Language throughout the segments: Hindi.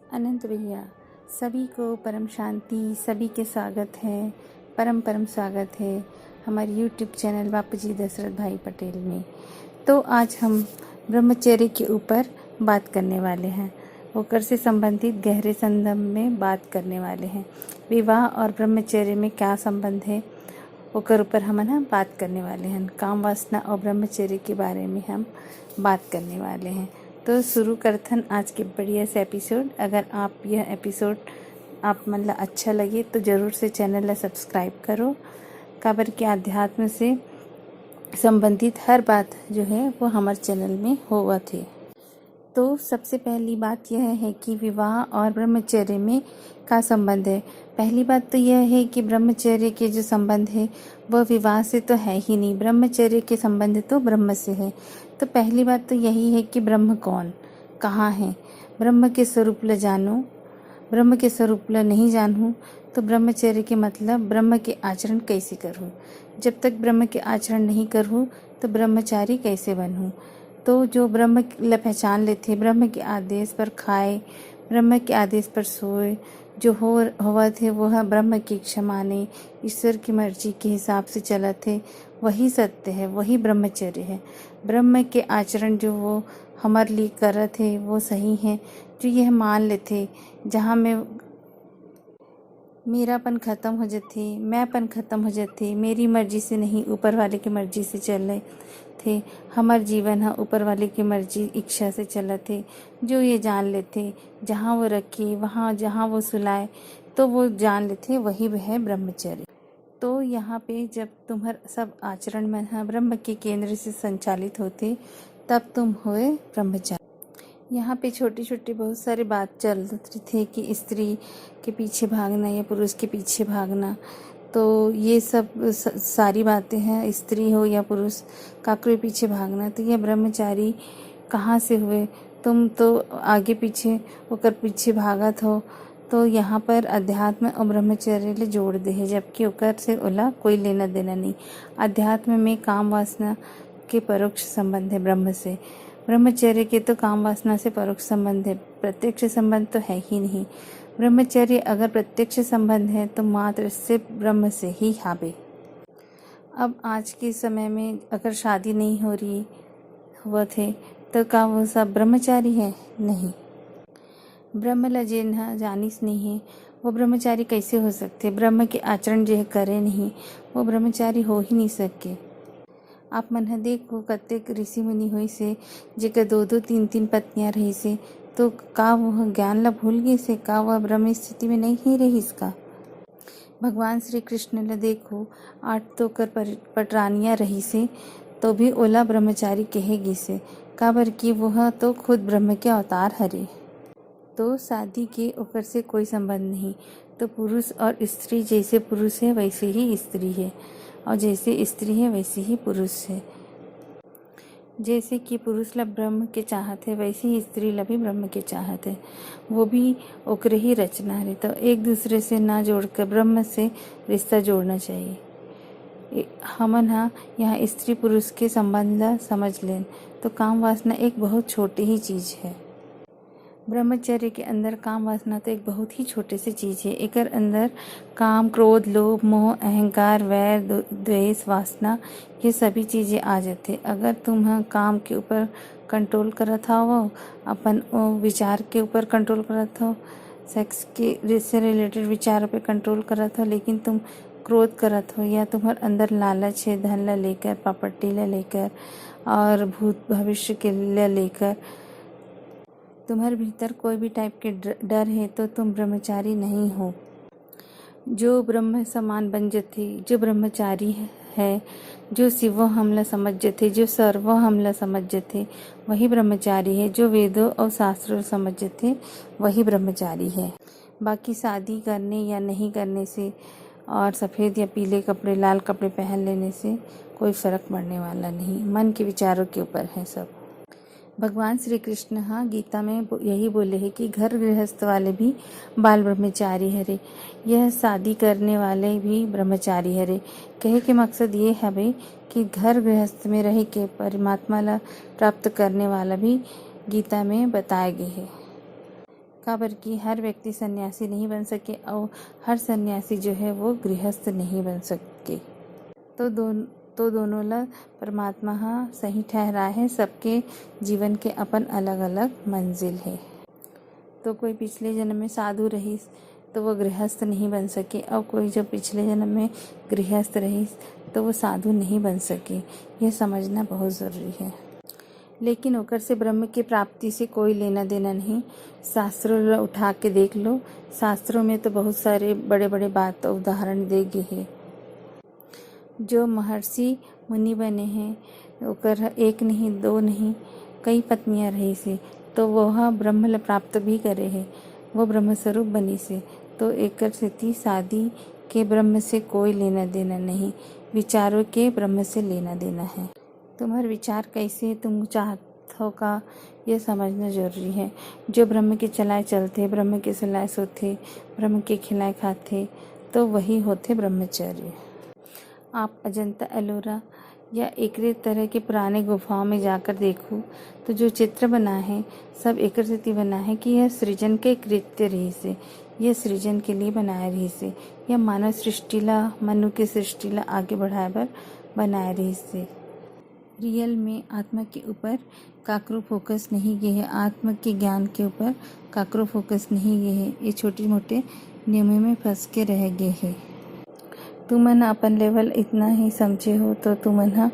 अनंत भैया सभी को परम शांति, सभी के स्वागत है। परम परम स्वागत है हमारे यूट्यूब चैनल बापूजी दशरथ भाई पटेल में। तो आज हम ब्रह्मचर्य के ऊपर बात करने वाले हैं। होकर से संबंधित गहरे संदर्भ में बात करने वाले हैं। विवाह और ब्रह्मचर्य में क्या संबंध है होकर ऊपर हम ना बात करने वाले हैं। काम वासना और ब्रह्मचर्य के बारे में हम बात करने वाले हैं। तो शुरू करथन आज के बढ़िया से एपिसोड। अगर आप यह एपिसोड आप मतलब अच्छा लगे तो ज़रूर से चैनल ला सब्सक्राइब करो। काबर के अध्यात्म से संबंधित हर बात जो है वो हमारे चैनल में होवा थे। तो सबसे पहली बात यह है कि विवाह और ब्रह्मचर्य में का संबंध है। पहली बात तो यह है कि ब्रह्मचर्य के जो संबंध है वह विवाह से तो है ही नहीं। ब्रह्मचर्य के संबंध तो ब्रह्म से है। तो पहली बात तो यही है कि ब्रह्म कौन, कहाँ है। ब्रह्म के स्वरूप ल जानो, ब्रह्म के स्वरूप ल नहीं जानूँ तो ब्रह्मचर्य के मतलब ब्रह्म के आचरण कैसे करूँ। जब तक ब्रह्म के आचरण नहीं करूँ तो ब्रह्मचारी कैसे बनूँ। तो जो ब्रह्म ल पहचान लेते, ब्रह्म के आदेश पर खाए, ब्रह्म के आदेश पर सोए, जो होवा थे वह ब्रह्म की इच्छा माने, ईश्वर की मर्जी के हिसाब से चला थे, वही सत्य है, वही ब्रह्मचर्य है। ब्रह्म के आचरण जो वो हमारे लिए करत है वो सही है। जो यह मान लेते जहाँ में मेरापन ख़त्म हो जाती, मैंपन ख़त्म हो जाती, मेरी मर्जी से नहीं ऊपर वाले की मर्जी से चले थे, हमार जीवन है ऊपर वाले की मर्जी इच्छा से चला थे। जो ये जान लेते जहाँ वो रखे वहाँ जहाँ वो सुलाए तो वो जान लेते वही है ब्रह्मचर्य। तो यहाँ पे जब तुम्हार सब आचरण में ब्रह्म के केंद्र से संचालित होते तब तुम हुए ब्रह्मचारी। यहाँ पे छोटी छोटी बहुत सारी बात चल रही थी कि स्त्री के पीछे भागना या पुरुष के पीछे भागना। तो ये सब सारी बातें हैं, स्त्री हो या पुरुष काकरे पीछे भागना। तो ये ब्रह्मचारी कहाँ से हुए। तुम तो आगे पीछे होकर पीछे भागत हो। तो यहाँ पर अध्यात्म और ब्रह्मचर्य ले जोड़ दे है, जबकि ओकर से ओला कोई लेना देना नहीं। अध्यात्म में काम वासना के परोक्ष संबंध है ब्रह्म से। ब्रह्मचर्य के तो काम वासना से परोक्ष संबंध है, प्रत्यक्ष संबंध तो है ही नहीं। ब्रह्मचर्य अगर प्रत्यक्ष संबंध है तो मात्र से ब्रह्म से ही हावे। अब आज के समय में अगर शादी नहीं हो रही हुआ थे तो क्या वो सब ब्रह्मचारी है? नहीं। ब्रह्म ला जिन्हा जानिस नहीं है वो ब्रह्मचारी कैसे हो सकते। ब्रह्म के आचरण जो करे नहीं वो ब्रह्मचारी हो ही नहीं सके। आप मन ह देखो कतेक ऋषि मुनि होई से जेकर दो दो तीन तीन पत्नियां रही से, तो का वह ज्ञान ला भूल गई से, का वह ब्रह्म स्थिति में नहीं ही रही इसका। भगवान श्री कृष्ण ला देखो 8 तो कर पटरानियां रही से तो भी ओला ब्रह्मचारी कहेगी से, काबर की वह तो खुद ब्रह्म के अवतार हरे। तो शादी के ओकर से कोई संबंध नहीं। तो पुरुष और स्त्री जैसे पुरुष है वैसे ही स्त्री है, और जैसे स्त्री है वैसे ही पुरुष है। जैसे कि पुरुष ला ब्रह्म के चाहत है वैसे ही स्त्री ला भी ब्रह्म के चाहत है, वो भी ओकरे ही रचना है। तो एक दूसरे से ना जोड़कर ब्रह्म से रिश्ता जोड़ना चाहिए। हमन यहाँ स्त्री पुरुष के संबंध ला समझ लें तो काम वासना एक बहुत छोटी ही चीज़ है। ब्रह्मचर्य के अंदर काम वासना तो एक बहुत ही छोटे से चीज़ है। एकर अंदर काम, क्रोध, लोभ, मोह, अहंकार, वैर, द्वेष, वासना ये सभी चीज़ें आ जाते। अगर तुम काम के ऊपर कंट्रोल करत हो, अपन विचार के ऊपर कंट्रोल करत हो, सेक्स के से रिलेटेड विचारों पे कंट्रोल करत हो, लेकिन तुम क्रोध करत हो या तुम्हारे अंदर लालच है धन ला लेकर, प्रॉपर्टी ला लेकर और भूत भविष्य के लेकर, तुम्हारे भीतर कोई भी टाइप के डर है तो तुम ब्रह्मचारी नहीं हो। जो ब्रह्म समान बन जाते, जो ब्रह्मचारी है, जो शिवो हमला समझ जाते, जो सर्वो हमला समझ जाते वही ब्रह्मचारी है। जो वेदों और शास्त्रों समझ जाते वही ब्रह्मचारी है। बाकी शादी करने या नहीं करने से और सफ़ेद या पीले कपड़े, लाल कपड़े पहन लेने से कोई फ़र्क पड़ने वाला नहीं। मन के विचारों के ऊपर है सब। भगवान श्री कृष्ण गीता में यही बोले हैं कि घर गृहस्थ वाले भी बाल ब्रह्मचारी हरे, यह शादी करने वाले भी ब्रह्मचारी हरे। कहे के मकसद ये है कि घर गृहस्थ में रह के परमात्मा ला प्राप्त करने वाला भी गीता में बताए गए है। काबर की हर व्यक्ति सन्यासी नहीं बन सके और हर सन्यासी जो है वो गृहस्थ नहीं बन सके। तो दोनों ला परमात्मा हाँ सही ठहरा है। सबके जीवन के अपन अलग अलग मंजिल है। तो कोई पिछले जन्म में साधु रहीस तो वो गृहस्थ नहीं बन सके और कोई जो पिछले जन्म में गृहस्थ रहीस तो वो साधु नहीं बन सके। यह समझना बहुत ज़रूरी है। लेकिन ओकर से ब्रह्म की प्राप्ति से कोई लेना देना नहीं। शास्त्रों उठा के देख लो, शास्त्रों में तो बहुत सारे बड़े बड़े बात उदाहरण दे गए हैं। जो महर्षि मुनि बने हैं ओकर एक नहीं दो नहीं कई पत्नियां रही से तो वह ब्रह्म प्राप्त भी करे है। वो ब्रह्म स्वरूप बनी से तो एकर स्थिति शादी के ब्रह्म से कोई लेना देना नहीं, विचारों के ब्रह्म से लेना देना है। तुम्हारे विचार कैसे तुम चाहत हो का यह समझना जरूरी है। जो ब्रह्म के चलाए चलते, ब्रह्म के सलाए सोते, ब्रह्म के खिलाए खाते तो वही होते ब्रह्मचारी। आप अजंता एलोरा या एकरे तरह के पुराने गुफाओं में जाकर देखो तो जो चित्र बना है सब एक स्थिति बना है कि यह सृजन के कृत्य रही से, यह सृजन के लिए बनाया रही से, यह मानव सृष्टिला मनु के सृष्टिला आगे बढ़ाए बर बनाए रही से। रियल में आत्मा के ऊपर काकरो फोकस नहीं गए है, आत्मा के ज्ञान के ऊपर काकरो फोकस नहीं गए है। ये छोटे मोटे नियमों में फंस के रह गए है। तुमन अपन लेवल इतना ही समझे हो तो तुमन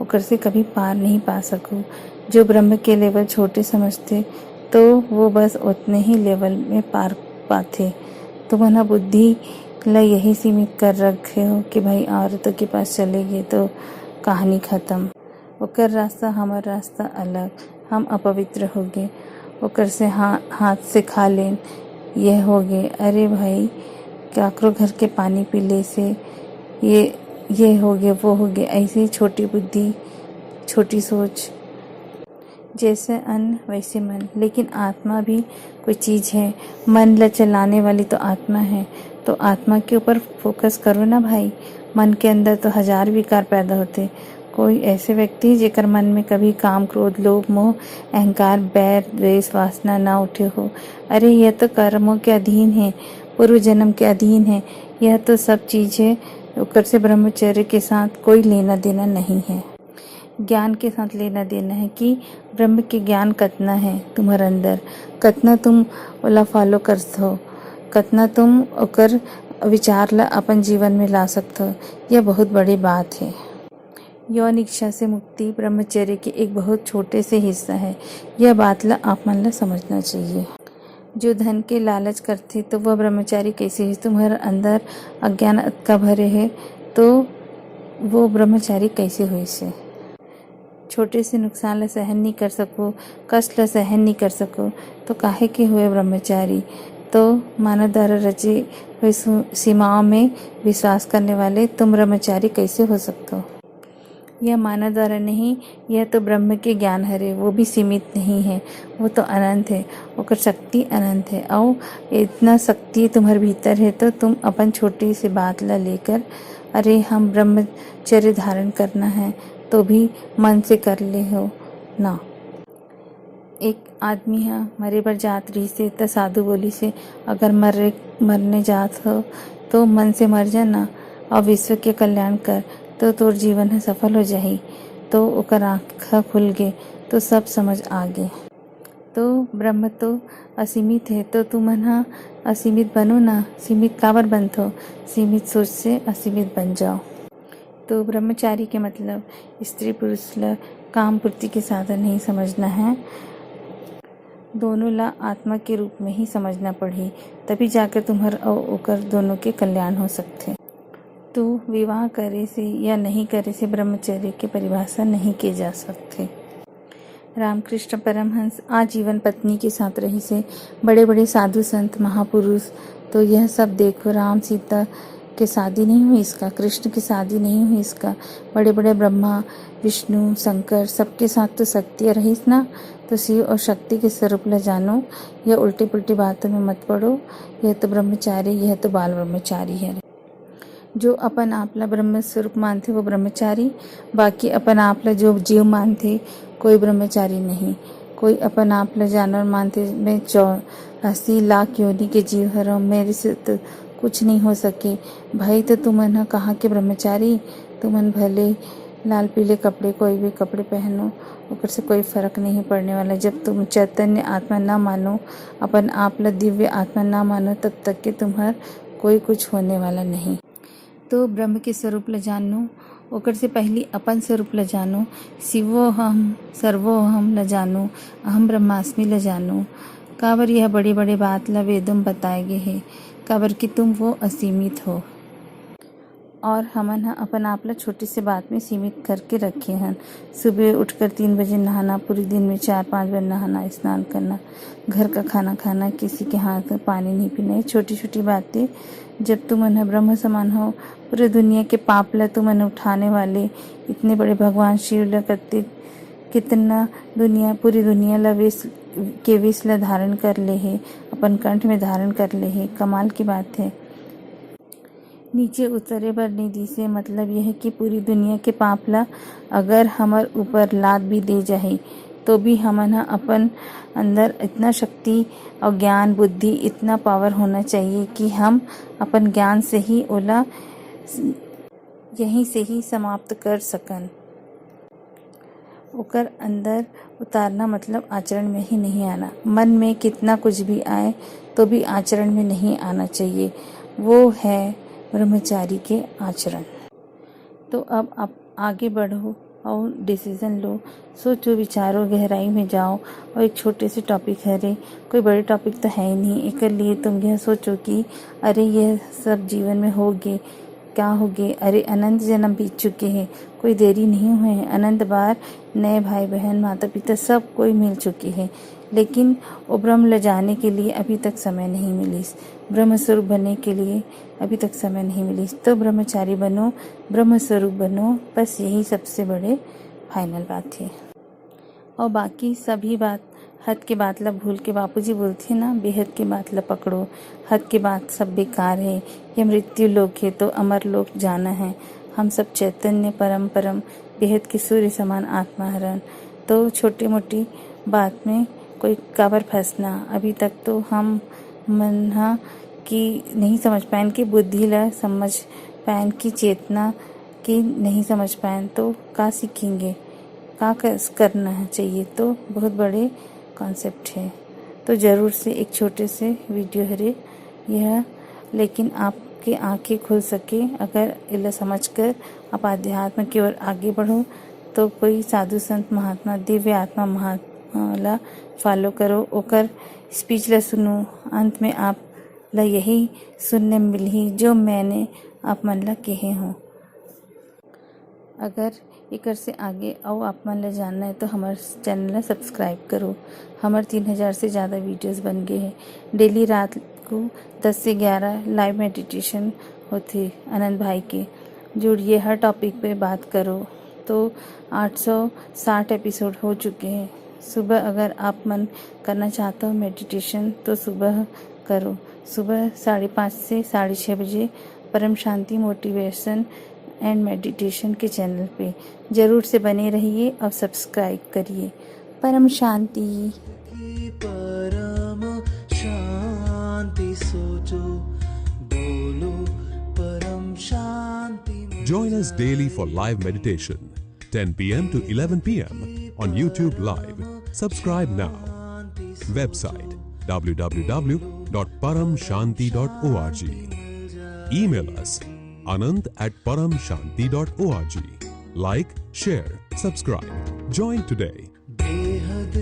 ओकर से कभी पार नहीं पा सको। जो ब्रह्म के लेवल छोटे समझते तो वो बस उतने ही लेवल में पार पाते। तुमन बुद्धि ला यही सीमित कर रखे हो कि भाई औरतों के पास चले गए तो कहानी ख़त्म। ओकर रास्ता हमार रास्ता अलग, हम अपवित्र हो गए। ओकर से हाथ से खा लेन यह हो गए। अरे भाई काकरो घर के पानी पी ले से ये हो गए वो हो गए। ऐसी छोटी बुद्धि छोटी सोच, जैसे अन्न वैसे मन। लेकिन आत्मा भी कोई चीज़ है, मन ला चलाने वाली तो आत्मा है। तो आत्मा के ऊपर फोकस करो ना भाई। मन के अंदर तो हजार विकार पैदा होते। कोई ऐसे व्यक्ति जेकर मन में कभी काम क्रोध लोभ मोह अहंकार बैर द्वेष वासना ना उठे हो। अरे यह तो कर्मों के अधीन है, पूर्व जन्म के अधीन है। यह तो सब चीज़ें ओकर से ब्रह्मचर्य के साथ कोई लेना देना नहीं है। ज्ञान के साथ लेना देना है कि ब्रह्म के ज्ञान कतना है तुम्हारे अंदर, कतना तुम ओला फॉलो कर हो, कतना तुम ओकर विचार ला अपन जीवन में ला सकते हो। यह बहुत बड़ी बात है। यौन इच्छा से मुक्ति ब्रह्मचर्य के एक बहुत छोटे से हिस्सा है। यह बात ला आप मन ला समझना चाहिए। जो धन के लालच करते तो वह ब्रह्मचारी कैसे है। तुम्हारे अंदर अज्ञान का भरे है तो वो ब्रह्मचारी कैसे हुई से। छोटे से नुकसान ला सहन नहीं कर सको, कष्ट ला सहन नहीं कर सको तो काहे के हुए ब्रह्मचारी। तो मानव द्वारा रची हुई सीमाओं में विश्वास करने वाले तुम ब्रह्मचारी कैसे हो सकते हो। यह मानव द्वारा नहीं, यह तो ब्रह्म के ज्ञान हरे। वो भी सीमित नहीं है, वो तो अनंत है। ओकर शक्ति अनंत है और इतना शक्ति तुम्हारे भीतर है तो तुम अपन छोटी सी बात ला लेकर अरे हम ब्रह्मचर्य धारण करना है तो भी मन से कर ले हो ना। एक आदमी है मरे पर जात रही से तो साधु बोली से अगर मरने जात हो तो मन से मर जाना और विश्व के कल्याण कर तो तोर जीवन है सफल हो जाही। तो ओकर आँख खुल गए तो सब समझ आ गए। तो ब्रह्म तो असीमित है तो तुम असीमित बनो ना। सीमित काबर बनतो, सीमित सोच से असीमित बन जाओ। तो ब्रह्मचारी के मतलब स्त्री पुरुष ला काम पूर्ति के साधन नहीं समझना है, दोनों ला आत्मा के रूप में ही समझना पड़ी। तभी जाकर तुम्हार और ओकर दोनों के कल्याण हो सकते। तो विवाह करे से या नहीं करे से ब्रह्मचर्य की परिभाषा नहीं की जा सकती। रामकृष्ण परमहंस आजीवन पत्नी के साथ रही से बड़े बड़े साधु संत महापुरुष। तो यह सब देखो, राम सीता की शादी नहीं हुई इसका, कृष्ण की शादी नहीं हुई इसका, बड़े बड़े ब्रह्मा विष्णु शंकर सबके साथ तो शक्तियाँ रही ना। तो शिव और शक्ति के स्वरूप ला जानो, यह उल्टी पुल्टी बातों में मत पड़ो। यह तो ब्रह्मचारी, यह तो बाल ब्रह्मचारी है। जो अपन आप ला ब्रह्म स्वरूप मानते वो ब्रह्मचारी, बाकी अपन आप ला जो जीव मानते कोई ब्रह्मचारी नहीं। कोई अपन आप ला जानवर मानते में 80 लाख योनि के जीव हरो, मेरे से तो कुछ नहीं हो सके। भाई तो तुमन ह कहाँ के ब्रह्मचारी, तुमन भले लाल पीले कपड़े कोई भी कपड़े पहनो, ओकर से कोई फर्क नहीं पड़ने वाला। जब तुम चैतन्य आत्मा ना मानो, अपन आप ला दिव्य आत्मा ना मानो, तब तक के तुम्हार कोई कुछ होने वाला नहीं। तो ब्रह्म के स्वरूप ला जानो, ओकर से पहली अपन स्वरूप ला जानो। शिवोहम सर्वोहम ला जानो, अहम ब्रह्मास्मि ला जानो। काबर यह बड़े बड़े बात ला वेदों में बताए गए है, काबर कि तुम वो असीमित हो और हमन ह अपन आप ला छोटी से बात में सीमित करके रखे हैं। सुबह उठकर 3 बजे नहाना, पूरे दिन में 4-5 बार नहाना, स्नान करना, घर का खाना खाना, किसी के हाथ में पानी नहीं पीना। ये छोटी छोटी बातें जब तुमन ह ब्रह्म समान हो, पूरे दुनिया के पाप ला तुमन उठाने वाले इतने बड़े भगवान शिव ला करते कितना दुनिया पूरी दुनिया ला विष ला धारण कर ले है, अपन कंठ में धारण कर ले है। कमाल की बात है। नीचे उतरे बर निधि से मतलब यह है कि पूरी दुनिया के पाप ला अगर हमर ऊपर लाद भी दे जाए तो भी हमन ह अपन अंदर इतना शक्ति और ज्ञान बुद्धि इतना पावर होना चाहिए कि हम अपन ज्ञान से ही ओला यहीं से ही समाप्त कर सकन। ओकर अंदर उतारना मतलब आचरण में ही नहीं आना। मन में कितना कुछ भी आए तो भी आचरण में नहीं आना चाहिए। वो है ब्रह्मचारी के आचरण। तो अब आप आगे बढ़ो और डिसीजन लो, सोचो विचारो, गहराई में जाओ। और एक छोटे से टॉपिक है रे, कोई बड़े टॉपिक तो है ही नहीं। एक लिए तुम यह सोचो कि अरे यह सब जीवन में होगे क्या होगे, अरे अनंत जन्म बीत चुके हैं, कोई देरी नहीं हुए हैं। अनंत बार नए भाई बहन माता पिता सब कोई मिल चुके हैं, लेकिन वो ब्रह्म ले जाने के लिए अभी तक समय नहीं मिली। ब्रह्म स्वरूप बनने के लिए अभी तक समय नहीं मिली। तो ब्रह्मचारी बनो, ब्रह्म स्वरूप बनो, बस यही सबसे बड़े फाइनल बात है। और बाकी सभी बात हद के बात ला भूल के, बापूजी बोलते हैं ना, बेहद के बात ला पकड़ो। हद के बात सब बेकार है। ये मृत्यु लोक है तो अमर लोक जाना है। हम सब चैतन्य परम बेहद के सूर्य समान आत्मा हरन। तो छोटी मोटी बात में कोई काबर फंसना। अभी तक तो हम मन हा कि नहीं समझ पाएन कि बुद्धि ला समझ पाएन की चेतना की नहीं समझ पाएन तो का सीखेंगे, का करना है चाहिए। तो बहुत बड़े कॉन्सेप्ट है। तो ज़रूर से एक छोटे से वीडियो है यह, लेकिन आपके आंखें खुल सके अगर इला समझकर आप अध्यात्म की ओर आगे बढ़ो तो कोई साधु संत महात्मा दिव्य आत्मा महात्मा ला फॉलो करो, ओकर स्पीच ला सुनो। अंत में आप ला यही सुनने मिली जो मैंने आप मन ला कहे हों। अगर एकर से आगे और आप मन ला जानना है तो हमारे चैनल ला सब्सक्राइब करो। हमारे 3000 से ज़्यादा वीडियोस बन गए हैं। डेली रात को 10 से 11 लाइव मेडिटेशन होती आनंद भाई के। जुड़िए, हर टॉपिक पे बात करो। तो 860 एपिसोड हो चुके हैं। सुबह अगर आप मन करना चाहते हो मेडिटेशन तो सुबह करो। सुबह 5:30 से 6:30 बजे परम शांति मोटिवेशन एंड मेडिटेशन के चैनल पे ज़रूर से बने रहिए और सब्सक्राइब करिए। परम शांति। परम शांति सोचो, बोलो परम शांति। Join us daily for live meditation, 10 p.m. to 11 p.m. on YouTube Live. Subscribe now. Website www.paramshanti.org. Email us anant@paramshanti.org. Like, share, subscribe. Join today. बेहद